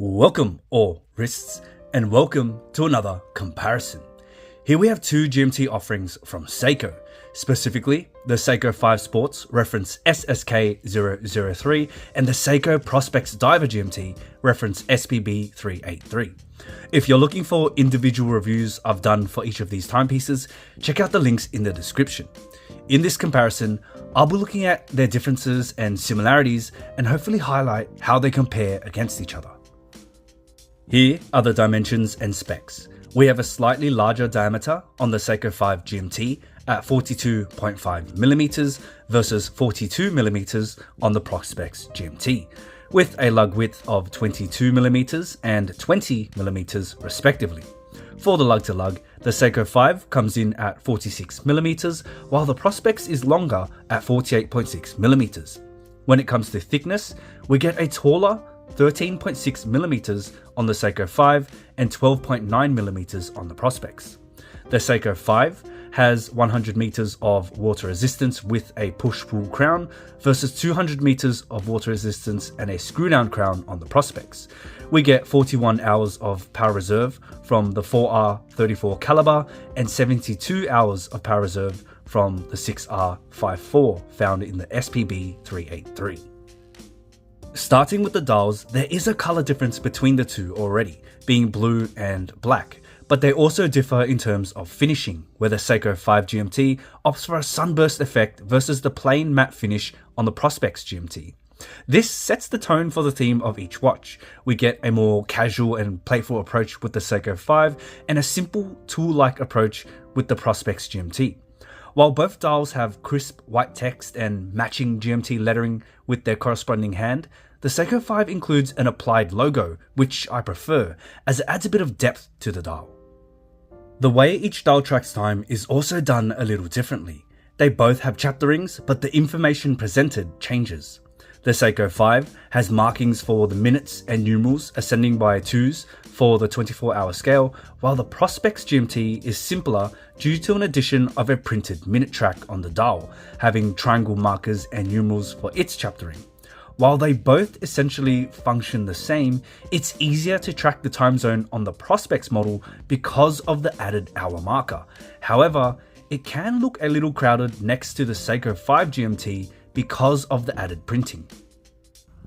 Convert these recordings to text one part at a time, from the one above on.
Welcome all wrists and welcome to another comparison. Here we have two GMT offerings from Seiko, specifically the Seiko 5 Sports reference SSK003 and the Seiko Prospex Diver GMT reference SPB383. If you're looking for individual reviews I've done for each of these timepieces, check out the links in the description. In this comparison, I'll be looking at their differences and similarities and hopefully highlight how they compare against each other. Here are the dimensions and specs. We have a slightly larger diameter on the Seiko 5 GMT at 42.5mm versus 42mm on the Prospex GMT, with a lug width of 22mm and 20mm respectively. For the lug to lug, the Seiko 5 comes in at 46mm, while the Prospex is longer at 48.6mm. When it comes to thickness, we get a taller 13.6mm on the Seiko 5 and 12.9mm on the Prospex. The Seiko 5 has 100 meters of water resistance with a push-pull crown versus 200 meters of water resistance and a screw-down crown on the Prospex. We get 41 hours of power reserve from the 4R34 caliber and 72 hours of power reserve from the 6R54 found in the SPB383. Starting with the dials, there is a color difference between the two already, being blue and black, but they also differ in terms of finishing, where the Seiko 5 GMT opts for a sunburst effect versus the plain matte finish on the Prospex GMT. This sets the tone for the theme of each watch. We get a more casual and playful approach with the Seiko 5 and a simple tool-like approach with the Prospex GMT. While both dials have crisp white text and matching GMT lettering with their corresponding hand, the Seiko 5 includes an applied logo, which I prefer, as it adds a bit of depth to the dial. The way each dial tracks time is also done a little differently. They both have chapter rings, but the information presented changes. The Seiko 5 has markings for the minutes and numerals ascending by 2s for the 24-hour scale, while the Prospex GMT is simpler due to an addition of a printed minute track on the dial, having triangle markers and numerals for its chaptering. While they both essentially function the same, it's easier to track the time zone on the Prospex model because of the added hour marker. However, it can look a little crowded next to the Seiko 5 GMT because of the added printing.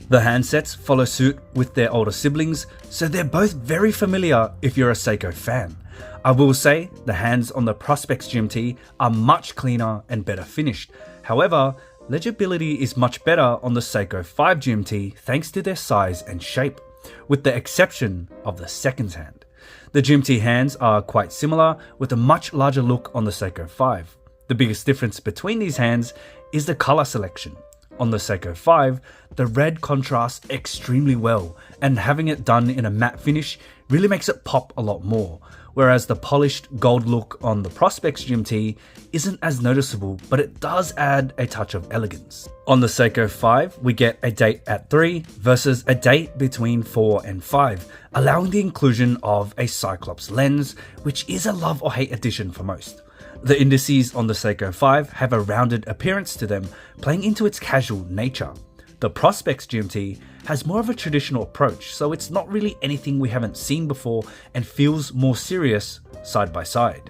The handsets follow suit with their older siblings, so they're both very familiar if you're a Seiko fan. I will say the hands on the Prospex GMT are much cleaner and better finished. However, legibility is much better on the Seiko 5 GMT thanks to their size and shape, with the exception of the second hand. The GMT hands are quite similar, with a much larger look on the Seiko 5. The biggest difference between these hands is the color selection. On the Seiko 5, the red contrasts extremely well, and having it done in a matte finish really makes it pop a lot more, whereas the polished gold look on the Prospex GMT isn't as noticeable, but it does add a touch of elegance. On the Seiko 5, we get a date at 3 versus a date between 4 and 5, allowing the inclusion of a Cyclops lens, which is a love or hate addition for most. The indices on the Seiko 5 have a rounded appearance to them, playing into its casual nature. The Prospex GMT has more of a traditional approach, so it's not really anything we haven't seen before and feels more serious side by side.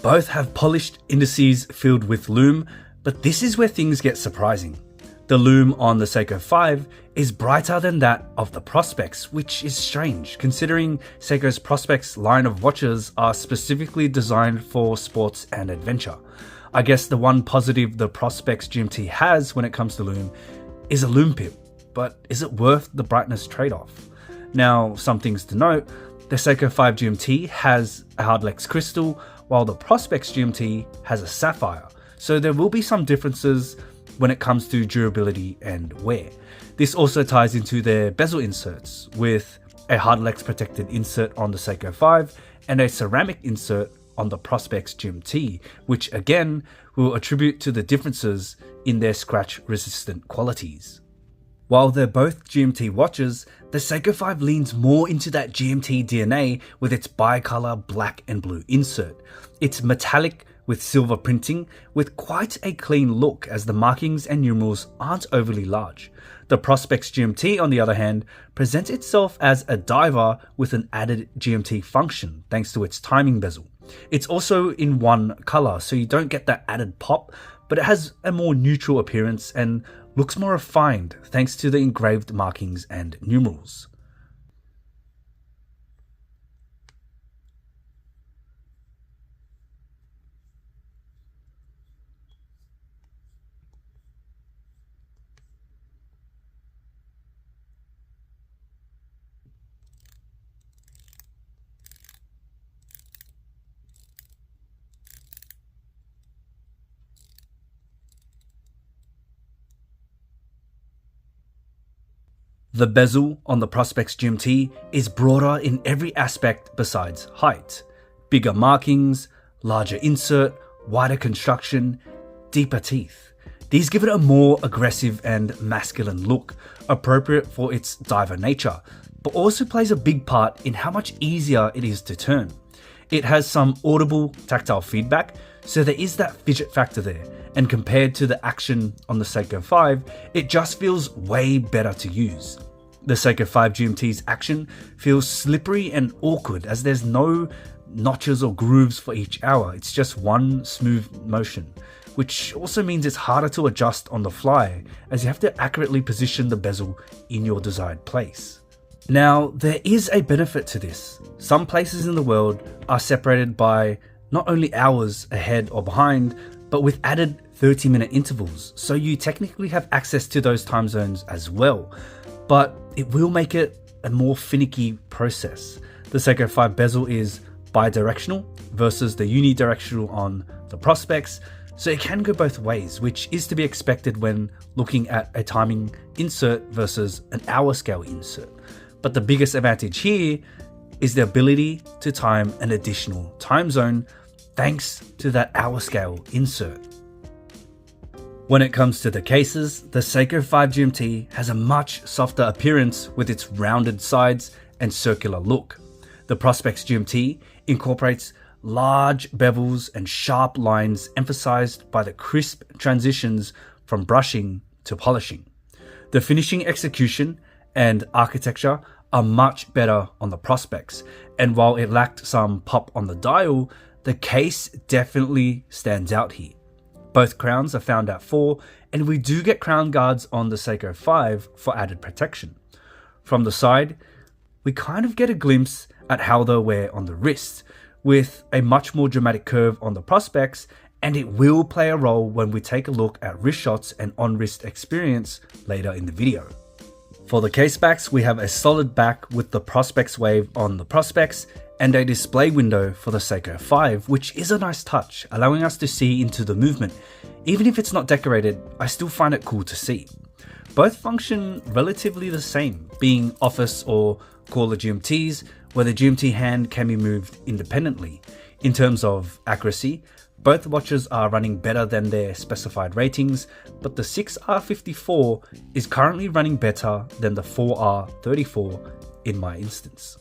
Both have polished indices filled with Lume, but this is where things get surprising. The Lume on the Seiko 5 is brighter than that of the Prospex, which is strange considering Seiko's Prospex line of watches are specifically designed for sports and adventure. I guess the one positive the Prospex GMT has when it comes to Lume is a Lume pip, but is it worth the brightness trade-off? Now, some things to note: the Seiko 5 GMT has a Hardlex crystal, while the Prospex GMT has a sapphire, so there will be some differences when it comes to durability and wear. This also ties into their bezel inserts, with a Hardlex protected insert on the Seiko 5 and a ceramic insert on the Prospex GMT, which again will attribute to the differences in their scratch resistant qualities. While they're both GMT watches, the Seiko 5 leans more into that GMT DNA with its bicolor black and blue insert. Its metallic with silver printing with quite a clean look as the markings and numerals aren't overly large. The Prospex GMT, on the other hand, presents itself as a diver with an added GMT function thanks to its timing bezel. It's also in one color, so you don't get that added pop, but it has a more neutral appearance and looks more refined thanks to the engraved markings and numerals. The bezel on the Prospex GMT is broader in every aspect besides height. Bigger markings, larger insert, wider construction, deeper teeth. These give it a more aggressive and masculine look, appropriate for its diver nature, but also plays a big part in how much easier it is to turn. It has some audible tactile feedback, so there is that fidget factor there, and compared to the Action on the Seiko 5, it just feels way better to use. The Seiko 5 GMT's Action feels slippery and awkward as there's no notches or grooves for each hour, it's just one smooth motion, which also means it's harder to adjust on the fly as you have to accurately position the bezel in your desired place. Now, there is a benefit to this. Some places in the world are separated by not only hours ahead or behind, but with added 30-minute intervals, so you technically have access to those time zones as well, but it will make it a more finicky process. The Seiko 5 bezel is bidirectional versus the unidirectional on the Prospex, so it can go both ways, which is to be expected when looking at a timing insert versus an hour scale insert. But the biggest advantage here is the ability to time an additional time zone thanks to that hour scale insert. When it comes to the cases, the Seiko 5 GMT has a much softer appearance with its rounded sides and circular look. The Prospex GMT incorporates large bevels and sharp lines emphasized by the crisp transitions from brushing to polishing. The finishing execution and architecture are much better on the Prospex, and while it lacked some pop on the dial, the case definitely stands out here. Both crowns are found at 4, and we do get crown guards on the Seiko 5 for added protection. From the side, we kind of get a glimpse at how they'll wear on the wrist, with a much more dramatic curve on the Prospex, and it will play a role when we take a look at wrist shots and on-wrist experience later in the video. For the case backs, we have a solid back with the Prospex wave on the Prospex, and a display window for the Seiko 5, which is a nice touch, allowing us to see into the movement. Even if it's not decorated, I still find it cool to see. Both function relatively the same, being office or caller GMTs, where the GMT hand can be moved independently. In terms of accuracy, both watches are running better than their specified ratings, but the 6R54 is currently running better than the 4R34 in my instance.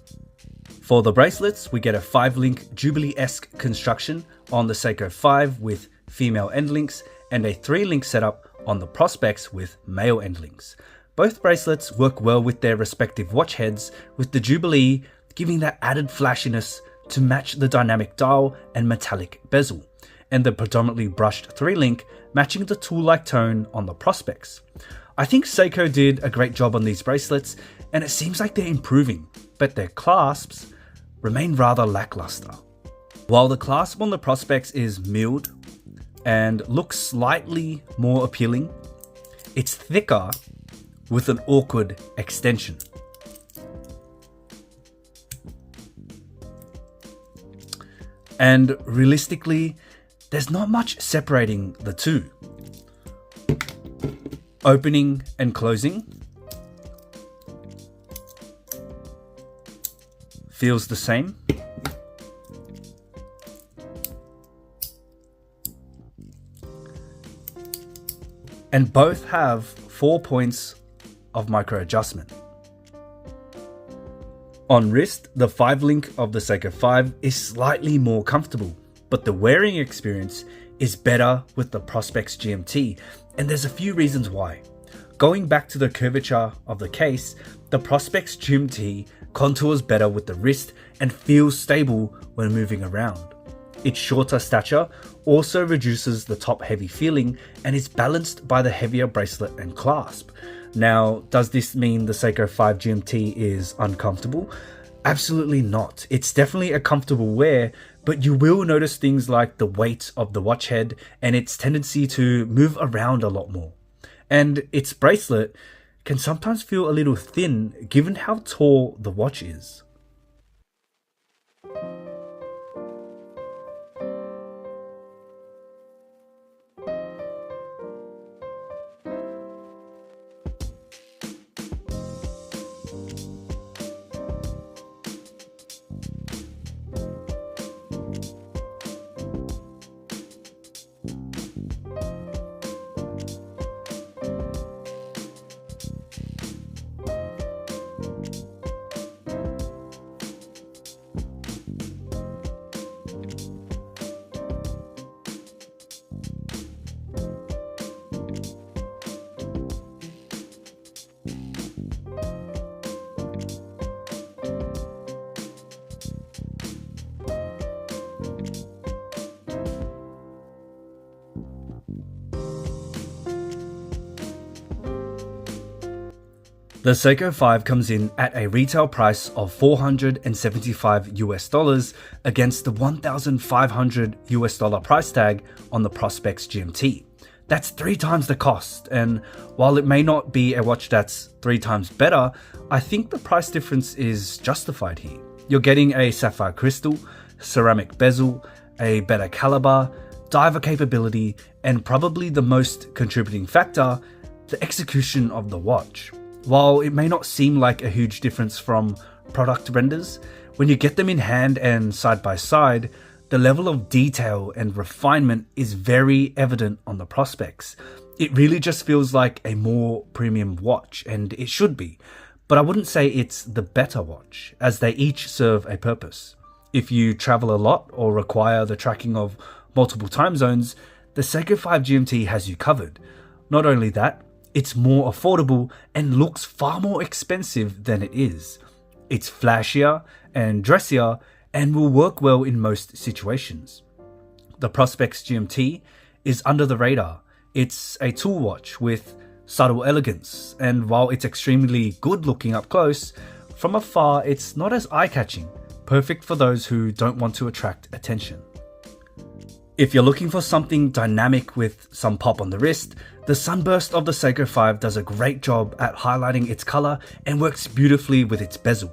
For the bracelets, we get a 5-link Jubilee-esque construction on the Seiko 5 with female end links and a 3-link setup on the Prospex with male end links. Both bracelets work well with their respective watch heads, with the Jubilee giving that added flashiness to match the dynamic dial and metallic bezel, and the predominantly brushed 3-link matching the tool-like tone on the Prospex. I think Seiko did a great job on these bracelets, and it seems like they're improving, but their clasps remain rather lackluster. While the clasp on the Prospex is milled and looks slightly more appealing, it's thicker with an awkward extension. And realistically, there's not much separating the two. Opening and closing feels the same. And both have 4 points of micro adjustment. On wrist, the 5-link of the Seiko 5 is slightly more comfortable, but the wearing experience is better with the Prospex GMT, and there's a few reasons why. Going back to the curvature of the case, the Prospex GMT contours better with the wrist and feels stable when moving around. Its shorter stature also reduces the top heavy feeling and is balanced by the heavier bracelet and clasp. Now, does this mean the Seiko 5 GMT is uncomfortable? Absolutely not. It's definitely a comfortable wear, but you will notice things like the weight of the watch head and its tendency to move around a lot more. And its bracelet can sometimes feel a little thin given how tall the watch is. The Seiko 5 comes in at a retail price of $475 against the $1,500 price tag on the Prospex GMT. That's 3 times the cost, and while it may not be a watch that's 3 times better, I think the price difference is justified here. You're getting a sapphire crystal, ceramic bezel, a better caliber, diver capability, and probably the most contributing factor, the execution of the watch. While it may not seem like a huge difference from product renders, when you get them in hand and side by side, the level of detail and refinement is very evident on the Prospex. It really just feels like a more premium watch, and it should be, but I wouldn't say it's the better watch, as they each serve a purpose. If you travel a lot or require the tracking of multiple time zones, the Seiko 5 GMT has you covered. Not only that, it's more affordable and looks far more expensive than it is. It's flashier and dressier and will work well in most situations. The Prospex GMT is under the radar. It's a tool watch with subtle elegance, and while it's extremely good looking up close, from afar it's not as eye-catching, perfect for those who don't want to attract attention. If you're looking for something dynamic with some pop on the wrist, the sunburst of the Seiko 5 does a great job at highlighting its color and works beautifully with its bezel.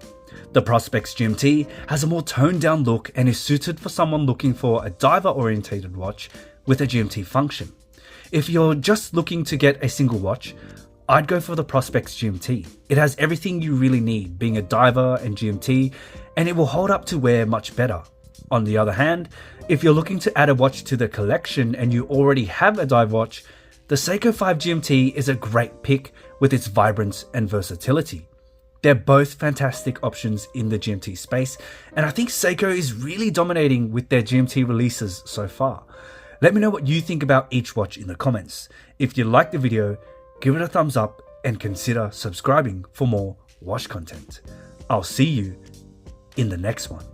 The Prospex GMT has a more toned down look and is suited for someone looking for a diver orientated watch with a GMT function. If you're just looking to get a single watch, I'd go for the Prospex GMT. It has everything you really need, being a diver and GMT, and it will hold up to wear much better. On the other hand, if you're looking to add a watch to the collection and you already have a dive watch, the Seiko 5 GMT is a great pick with its vibrance and versatility. They're both fantastic options in the GMT space, and I think Seiko is really dominating with their GMT releases so far. Let me know what you think about each watch in the comments. If you liked the video, give it a thumbs up and consider subscribing for more watch content. I'll see you in the next one.